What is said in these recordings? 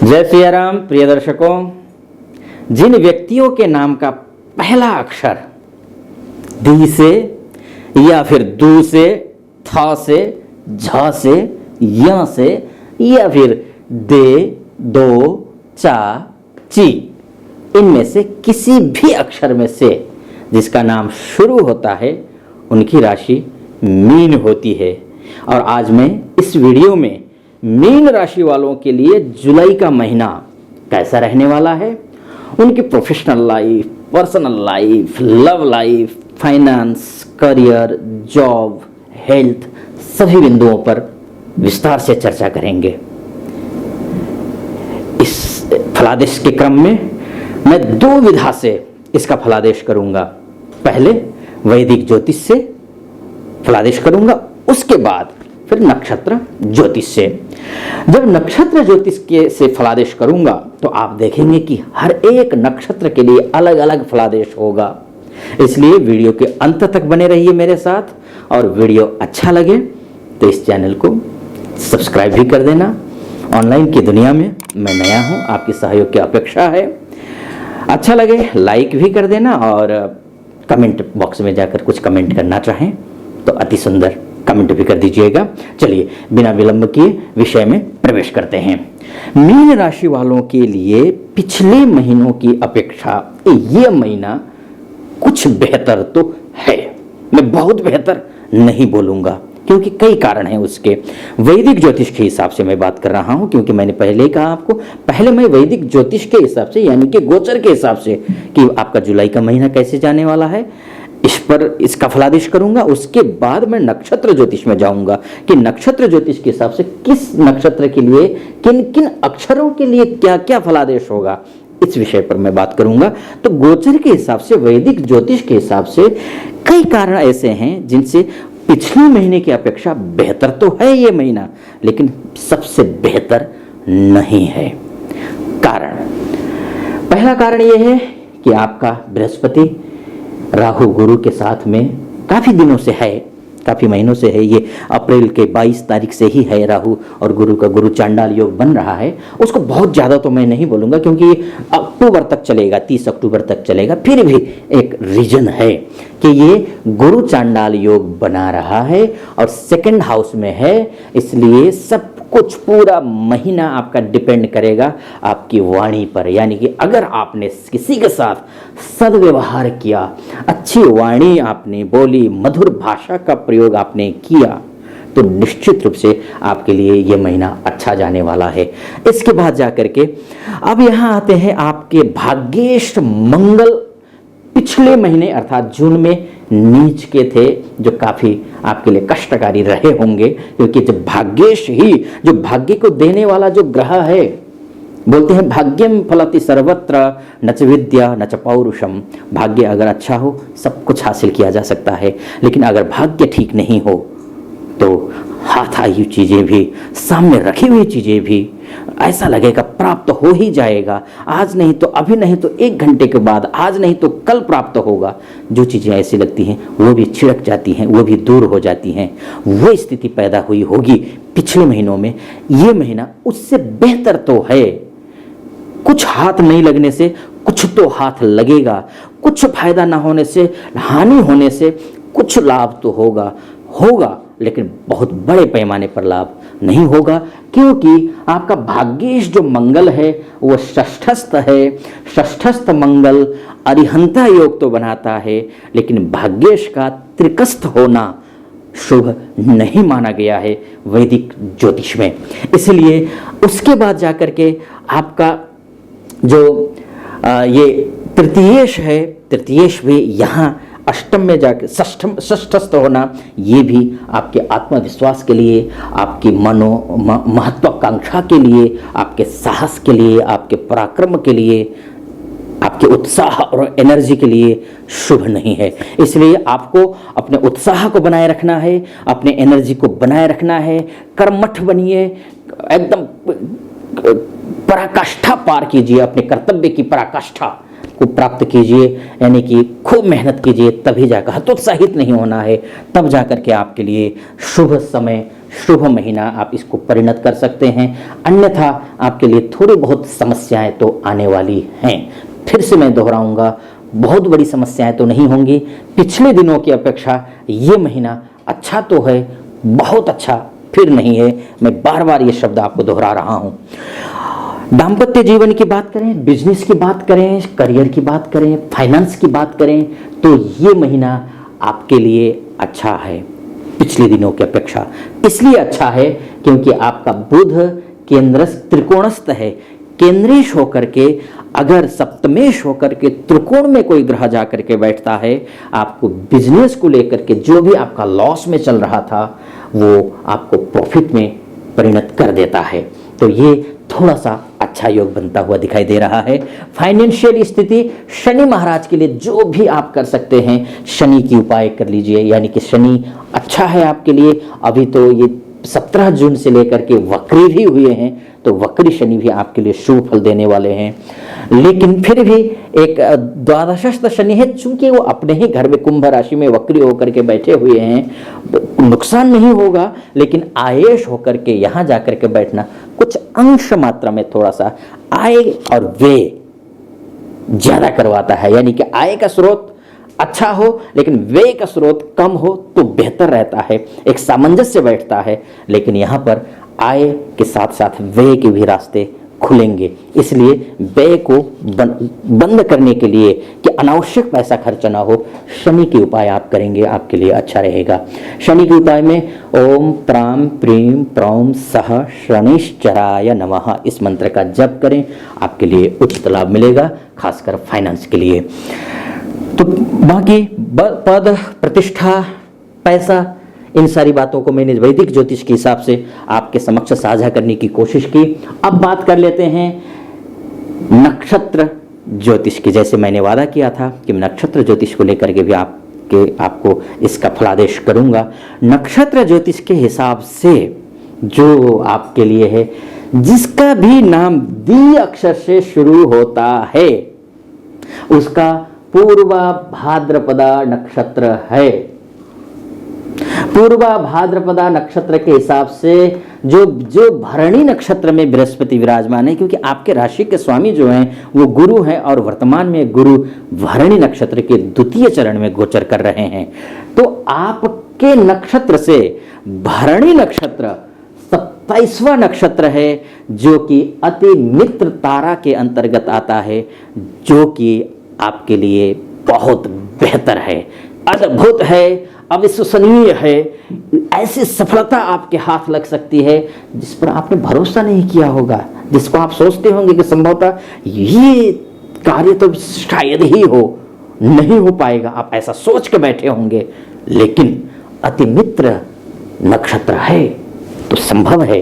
जय सिया राम। प्रिय दर्शकों, जिन व्यक्तियों के नाम का पहला अक्षर दी से या फिर दू से, था से, झा से, या से या फिर दे, दो, चा, ची, इनमें से किसी भी अक्षर में से जिसका नाम शुरू होता है उनकी राशि मीन होती है। और आज मैं इस वीडियो में मीन राशि वालों के लिए जुलाई का महीना कैसा रहने वाला है, उनकी professional life, personal life, love life, finance, career, job, health, सभी बिंदुओं पर विस्तार से चर्चा करेंगे। इस फलादेश के क्रम में मैं दो विधा से इसका फलादेश करूंगा। पहले वैदिक ज्योतिष से फलादेश करूंगा, उसके बाद फिर नक्षत्र ज्योतिष से। जब नक्षत्र ज्योतिष के से फलादेश करूंगा तो आप देखेंगे कि हर एक नक्षत्र के लिए अलग अलग फलादेश होगा। इसलिए वीडियो के अंत तक बने रहिए मेरे साथ, और वीडियो अच्छा लगे तो इस चैनल को सब्सक्राइब भी कर देना। ऑनलाइन की दुनिया में मैं नया हूं, आपकी सहयोग की अपेक्षा है। अच्छा लगे लाइक भी कर देना, और कमेंट बॉक्स में जाकर कुछ कमेंट करना चाहें तो अति सुंदर कमेंट भी कर दीजिएगा। चलिए बिना विलंब किए विषय में प्रवेश करते हैं। मीन राशि वालों के लिए पिछले महीनों की अपेक्षा ये महीना कुछ बेहतर तो है। मैं बहुत बेहतर नहीं बोलूंगा क्योंकि कई कारण हैं उसके। वैदिक ज्योतिष के हिसाब से मैं बात कर रहा हूं, क्योंकि मैंने पहले ही कहा आपको, पहले मैं वैदिक ज्योतिष के हिसाब से यानी कि गोचर के हिसाब से कि आपका जुलाई का महीना कैसे जाने वाला है, इस पर इसका फलादेश करूंगा। उसके बाद मैं नक्षत्र ज्योतिष में जाऊंगा कि नक्षत्र ज्योतिष के हिसाब से किस नक्षत्र के लिए, किन किन अक्षरों के लिए क्या क्या फलादेश होगा, इस विषय पर मैं बात करूंगा। तो गोचर के हिसाब से, वैदिक ज्योतिष के हिसाब से कई कारण ऐसे हैं जिनसे पिछले महीने की अपेक्षा बेहतर तो है ये महीना, लेकिन सबसे बेहतर नहीं है। कारण, पहला कारण यह है कि आपका बृहस्पति राहु गुरु के साथ में काफी दिनों से है, काफी महीनों से है। ये अप्रैल के 22 तारीख से ही है। राहु और गुरु का गुरु चांडाल योग बन रहा है। उसको बहुत ज्यादा तो मैं नहीं बोलूंगा क्योंकि ये अक्टूबर तक चलेगा, 30 अक्टूबर तक चलेगा। फिर भी एक रीजन है कि ये गुरु चांडाल योग बना रहा है और सेकंड हाउस में है, इसलिए सब कुछ पूरा महीना आपका डिपेंड करेगा आपकी वाणी पर। यानी कि अगर आपने किसी के साथ सद्व्यवहार किया, अच्छी वाणी आपने बोली, मधुर भाषा का प्रयोग आपने किया, तो निश्चित रूप से आपके लिए ये महीना अच्छा जाने वाला है। इसके बाद जाकर के अब यहाँ आते हैं आपके भाग्येश मंगल। पिछले महीने अर्थात जून में नीच के थे, जो काफी आपके लिए कष्टकारी रहे होंगे, क्योंकि जब भाग्येश ही, जो भाग्य को देने वाला जो ग्रह है, बोलते हैं भाग्यम फलति सर्वत्र न च विद्या न च पौरुषम। भाग्य अगर अच्छा हो सब कुछ हासिल किया जा सकता है, लेकिन अगर भाग्य ठीक नहीं हो तो हाथ आई हुई चीजें भी, सामने रखी हुई चीजें भी ऐसा लगेगा प्राप्त हो ही जाएगा, आज नहीं तो अभी, नहीं तो 1 घंटे के बाद, आज नहीं तो कल प्राप्त होगा। जो चीजें ऐसी लगती हैं वो भी छिड़क जाती हैं, वो भी दूर हो जाती हैं। वो स्थिति पैदा हुई होगी पिछले महीनों में। ये महीना उससे बेहतर तो है। कुछ हाथ नहीं लगने से कुछ तो हाथ लगेगा, कुछ फायदा ना होने से, हानि होने से कुछ लाभ तो होगा, लेकिन बहुत बड़े पैमाने पर लाभ नहीं होगा, क्योंकि आपका भाग्येश जो मंगल है वो षष्ठस्थ है। षष्ठस्थ मंगल अरिहंता योग तो बनाता है, लेकिन भाग्येश का त्रिकस्थ होना शुभ नहीं माना गया है वैदिक ज्योतिष में। इसलिए उसके बाद जाकर के आपका जो ये तृतीयेश है, तृतीयेश भी यहाँ अष्टम में जाके षष्ठस्थ होना, ये भी आपके आत्मविश्वास के लिए, आपकी महत्वाकांक्षा के लिए, आपके साहस के लिए, आपके पराक्रम के लिए, आपके उत्साह और एनर्जी के लिए शुभ नहीं है। इसलिए आपको अपने उत्साह को बनाए रखना है, अपने एनर्जी को बनाए रखना है। कर्मठ बनिए, एकदम पराकाष्ठा पार कीजिए, अपने कर्तव्य की पराकाष्ठा को प्राप्त कीजिए, यानी कि खूब मेहनत कीजिए। तभी जाकर हतोत्साहित नहीं होना है, तब जाकर के आपके लिए शुभ समय शुभ महीना आप इसको परिणत कर सकते हैं। अन्यथा आपके लिए थोड़ी बहुत समस्याएं तो आने वाली हैं। फिर से मैं दोहराऊंगा, बहुत बड़ी समस्याएं तो नहीं होंगी। पिछले दिनों की अपेक्षा ये महीना अच्छा तो है, बहुत अच्छा फिर नहीं है। मैं बार बार ये शब्द आपको दोहरा रहा हूं। दाम्पत्य जीवन की बात करें, बिजनेस की बात करें, करियर की बात करें, फाइनेंस की बात करें, तो ये महीना आपके लिए अच्छा है पिछले दिनों की अपेक्षा। इसलिए अच्छा है क्योंकि आपका बुध केंद्रस्थ त्रिकोणस्थ है। केंद्रेश होकर के, अगर सप्तमेश होकर के त्रिकोण में कोई ग्रह जाकर के बैठता है, आपको बिजनेस को लेकर के जो भी आपका लॉस में चल रहा था वो आपको प्रॉफिट में परिणत कर देता है। तो ये थोड़ा सा अच्छा योग बनता हुआ दिखाई दे रहा है। फाइनेंशियल स्थिति, शनि महाराज के लिए जो भी आप कर सकते हैं, शनि की उपाय कर लीजिए, यानी कि शनि अच्छा है आपके लिए। अभी तो ये 17 जून से लेकर के वक्री भी हुए हैं, तो वक्री शनि भी आपके लिए शुभ फल देने वाले हैं। लेकिन फिर भी एक द्वादशस्थ शनि है, चूंकि वो अपने ही घर में कुंभ राशि में वक्री होकर के बैठे हुए हैं, नुकसान नहीं होगा, लेकिन आयेश होकर के यहां जाकर के बैठना कुछ अंश मात्रा में थोड़ा सा आय और व्यय ज्यादा करवाता है। यानी कि आय का स्रोत अच्छा हो लेकिन व्यय का स्रोत कम हो तो बेहतर रहता है, एक सामंजस्य बैठता है। लेकिन यहाँ पर आय के साथ साथ व्यय के भी रास्ते खुलेंगे। इसलिए व्यय को बंद करने के लिए कि अनावश्यक पैसा खर्च ना हो, शनि के उपाय आप करेंगे, आपके लिए अच्छा रहेगा। शनि के उपाय में ओम त्राम प्रीम प्रौम सह शनिश्चराय नमः इस मंत्र का जप करें, आपके लिए उचित लाभ मिलेगा, खासकर फाइनेंस के लिए। तो बाकी पद, प्रतिष्ठा, पैसा, इन सारी बातों को मैंने वैदिक ज्योतिष के हिसाब से आपके समक्ष साझा करने की कोशिश की। अब बात कर लेते हैं नक्षत्र ज्योतिष की। जैसे मैंने वादा किया था कि नक्षत्र ज्योतिष को लेकर के भी आपको इसका फलादेश करूंगा। नक्षत्र ज्योतिष के हिसाब से जो आपके लिए है, जिसका भी नाम दी अक्षर से शुरू होता है, उसका पूर्वा भाद्रपदा नक्षत्र है। पूर्वा भाद्रपदा नक्षत्र के हिसाब से जो भरणी नक्षत्र में बृहस्पति विराजमान है, क्योंकि आपके राशि के स्वामी जो हैं वो गुरु हैं और वर्तमान में गुरु भरणी नक्षत्र के द्वितीय चरण में गोचर कर रहे हैं। तो आपके नक्षत्र से भरणी नक्षत्र 27वां नक्षत्र है, जो कि अति मित्र तारा के अंतर्गत आता है, जो कि आपके लिए बहुत बेहतर है, अद्भुत है, अविश्वसनीय है। ऐसी सफलता आपके हाथ लग सकती है जिस पर आपने भरोसा नहीं किया होगा, जिसको आप सोचते होंगे कि संभवतः ये कार्य तो शायद ही हो, नहीं हो पाएगा, आप ऐसा सोच के बैठे होंगे। लेकिन अति मित्र नक्षत्र है तो संभव है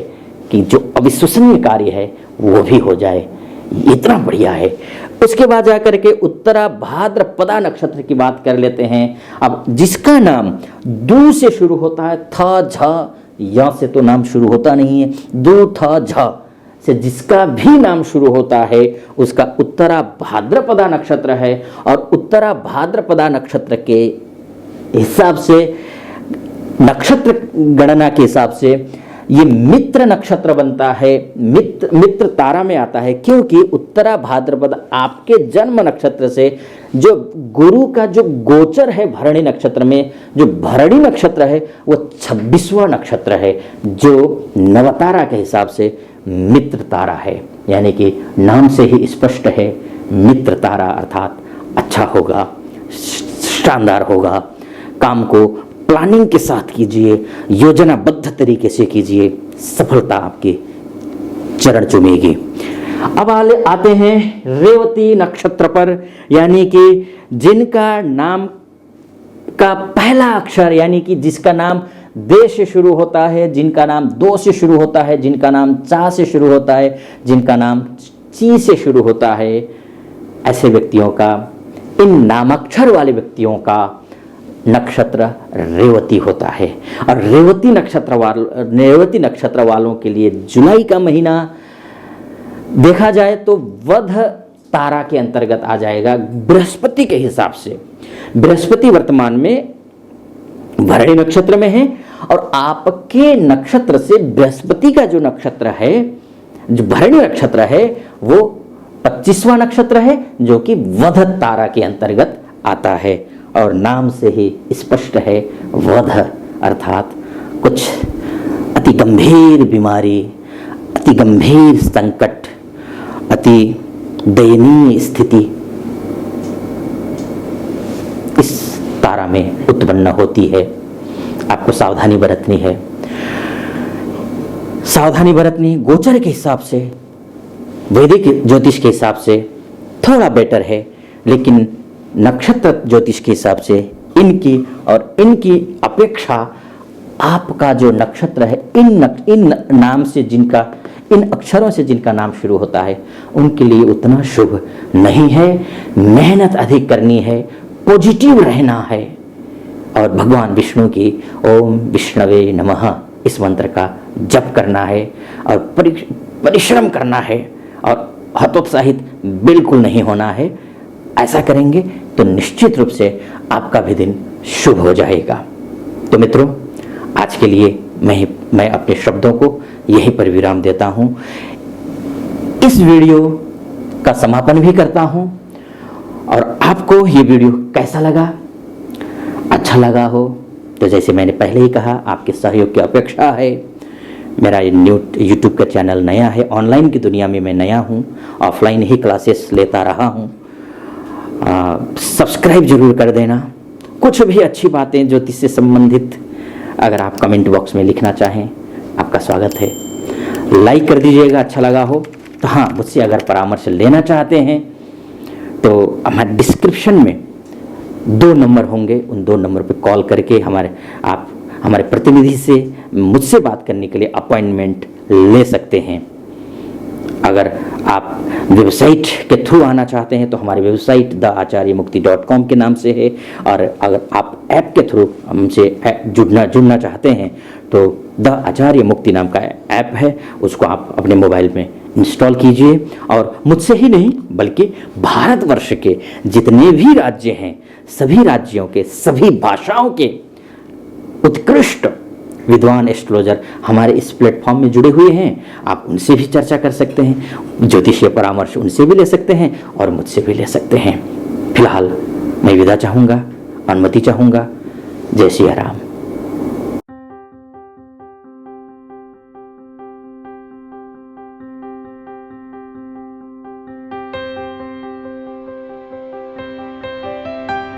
कि जो अविश्वसनीय कार्य है वो भी हो जाए, इतना बढ़िया है। उसके बाद जाकर के उत्तरा भाद्रपदा नक्षत्र की बात कर लेते हैं। अब जिसका नाम दू से शुरू होता है, थ झ या से तो नाम शुरू होता नहीं है, दू थ झ से जिसका भी नाम शुरू होता है उसका उत्तरा भाद्रपदा नक्षत्र है। और उत्तरा भाद्रपदा नक्षत्र के हिसाब से, नक्षत्र गणना के हिसाब से ये मित्र नक्षत्र बनता है, मित्र तारा में आता है, क्योंकि उत्तरा भाद्रपद आपके जन्म नक्षत्र से जो गुरु का जो गोचर है भरणी नक्षत्र में, जो भरणी नक्षत्र है वो 26वां नक्षत्र है, जो नवतारा के हिसाब से मित्र तारा है। यानी कि नाम से ही स्पष्ट है, मित्र तारा अर्थात अच्छा होगा, शानदार होगा। काम को प्लानिंग के साथ कीजिए, योजनाबद्ध तरीके से कीजिए, सफलता आपकी चरण चूमेगी। अब आते हैं रेवती नक्षत्र पर, यानी कि जिनका नाम का पहला अक्षर, यानी कि जिसका नाम दे से शुरू होता है, जिनका नाम दो से शुरू होता है, जिनका नाम चा से शुरू होता है, जिनका नाम ची से शुरू होता है, ऐसे व्यक्तियों का, इन नामाक्षर वाले व्यक्तियों का नक्षत्र रेवती होता है। और रेवती नक्षत्र वालों के लिए जुलाई का महीना देखा जाए तो वध तारा के अंतर्गत आ जाएगा बृहस्पति के हिसाब से। बृहस्पति वर्तमान में भरणी नक्षत्र में है और आपके नक्षत्र से बृहस्पति का जो नक्षत्र है, जो भरणी नक्षत्र है, वो 25वां नक्षत्र है, जो कि वध तारा के अंतर्गत आता है। और नाम से ही स्पष्ट है, वध अर्थात कुछ अति गंभीर बीमारी, अति गंभीर संकट, अति दयनीय स्थिति इस तारा में उत्पन्न होती है। आपको सावधानी बरतनी है। सावधानी बरतनी गोचर के हिसाब से, वैदिक ज्योतिष के हिसाब से थोड़ा बेटर है, लेकिन नक्षत्र ज्योतिष के हिसाब से इनकी अपेक्षा आपका जो नक्षत्र है, इन नाम से जिनका, इन अक्षरों से जिनका नाम शुरू होता है, उनके लिए उतना शुभ नहीं है। मेहनत अधिक करनी है, पॉजिटिव रहना है और भगवान विष्णु की ओम विष्णवे नमः इस मंत्र का जप करना है और परिश्रम करना है और हतोत्साहित बिल्कुल नहीं होना है। ऐसा करेंगे तो निश्चित रूप से आपका भी दिन शुभ हो जाएगा। तो मित्रों, आज के लिए मैं अपने शब्दों को यहीं पर विराम देता हूं। इस वीडियो का समापन भी करता हूं और आपको ये वीडियो कैसा लगा, अच्छा लगा हो तो जैसे मैंने पहले ही कहा, आपके सहयोग की अपेक्षा है। मेरा ये यूट्यूब का चैनल नया है, ऑनलाइन की दुनिया में मैं नया हूँ, ऑफलाइन ही क्लासेस लेता रहा हूँ। सब्सक्राइब जरूर कर देना। कुछ भी अच्छी बातें ज्योतिष से संबंधित अगर आप कमेंट बॉक्स में लिखना चाहें, आपका स्वागत है। लाइक कर दीजिएगा अच्छा लगा हो तो। हाँ, मुझसे अगर परामर्श लेना चाहते हैं तो हमारे डिस्क्रिप्शन में 2 नंबर होंगे, उन 2 नंबर पर कॉल करके आप हमारे प्रतिनिधि से मुझसे बात करने के लिए अपॉइंटमेंट ले सकते हैं। अगर आप वेबसाइट के थ्रू आना चाहते हैं तो हमारी वेबसाइट theacharyamukti.com के नाम से है, और अगर आप ऐप के थ्रू हमसे जुड़ना चाहते हैं तो द आचार्य मुक्ति नाम का ऐप है, उसको आप अपने मोबाइल में इंस्टॉल कीजिए और मुझसे ही नहीं बल्कि भारतवर्ष के जितने भी राज्य हैं, सभी राज्यों के सभी भाषाओं के उत्कृष्ट विद्वान एस्ट्रोलॉजर हमारे इस प्लेटफॉर्म में जुड़े हुए हैं। आप उनसे भी चर्चा कर सकते हैं, ज्योतिषीय परामर्श उनसे भी ले सकते हैं और मुझसे भी ले सकते हैं। फिलहाल मैं विदा चाहूँगा, अनुमति चाहूँगा। जय श्री राम।